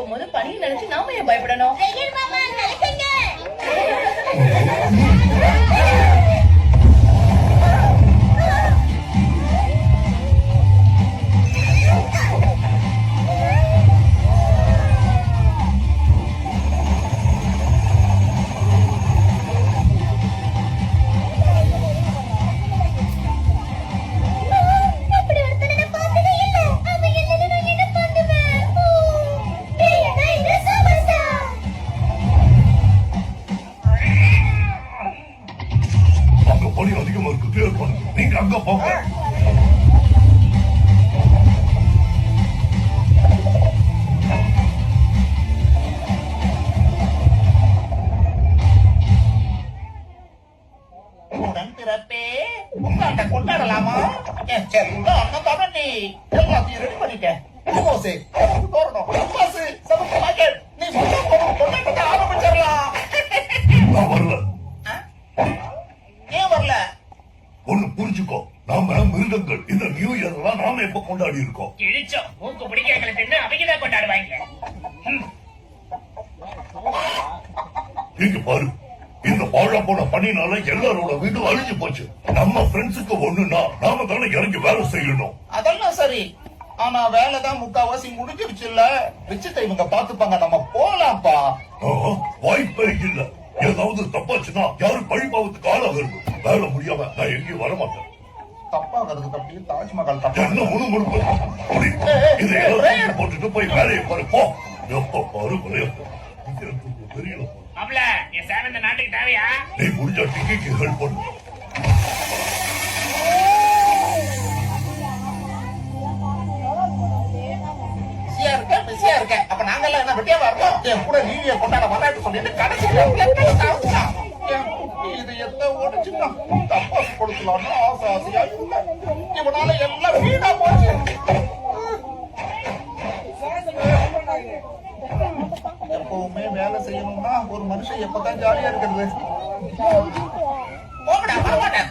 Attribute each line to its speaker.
Speaker 1: இருக்கும்போது பணியை நினைச்சு நாம ஏன் பயப்படணும்?
Speaker 2: நீங்க அங்க போங்க.
Speaker 3: உடன் பிறப்பே உங்கள்கிட்ட கொண்டாடலாமா? சரி அண்ணன் தானே நீ எல்லாத்தையும் ரெடி பண்ணிட்டேன். நீ கொண்டாட்டத்தை ஆரம்பிச்சிடலாம்.
Speaker 2: நான் வரல.
Speaker 3: ஏன் வரல?
Speaker 2: ஒண்ணு புரிஞ்சுக்கோ, நாம மிருகங்கள். இந்த நியூ இயர் எல்லாம் நாம எப்ப கொண்டாடி இருக்கோம்?
Speaker 4: கிழிச்சோம் மூக்கு பிடிக்கங்களை தின்னு அவங்கதான் கொண்டாடுவாங்க.
Speaker 2: இங்க பாரு, இந்த வாழ போன பணினால எல்லாரோட வீடும் அழிஞ்சு போச்சு. நம்ம ஃப்ரெண்ட்ஸுக்கு ஒண்ணுன்னா நாம தானே இறங்கி வேலை செய்யணும்.
Speaker 3: அதெல்லாம் சரி, ஆனா வேலைதான் முக்காவாசி முடிஞ்சிருச்சு இல்ல. விஷயத்தை இவங்க பாத்துப்பாங்க, நம்ம போலாம்ப்பா.
Speaker 2: வாய்ப்பே இல்ல. ஏதாவது தப்பாச்சுன்னா யாரும் பழிபாவத்துக்கு ஆளாகிறது. வேலை முடியாம நான் எங்கேயும் வரமாட்டேன்.
Speaker 3: தப்பாகிறது தப்பி தாஜ்மஹால் தப்பா
Speaker 2: என்ன முணுமுணுப்பு? இதை போட்டுட்டு போய் வேலையை பாரு போ. எப்ப பாரு தெரியல.
Speaker 4: அவள என் சேவை இந்த நாட்டுக்கு தேவையா?
Speaker 2: நீ முடிஞ்ச டிக்கிக்கு ஹெல்ப் பண்ணு.
Speaker 3: பிஸியா இருக்கேன். அப்ப நாங்க எல்லாம் என்ன வெட்டியா வரணும்? என் கூட நீதியை கொண்டாட வராட்டு சொல்லிட்டு கடைசியில இது எந்த ஓடிச்சுன்னா தப்பாஸ் கொடுக்கலாம்னு ஆசையா இல்லை. இவனால எல்லாம் வீணா போச்சு. எப்பவுமே வேலை செய்யணும்னா ஒரு மனுஷன் எப்பதான் ஜாலியா இருக்கிறது. போகடா வரமாட்டேன்.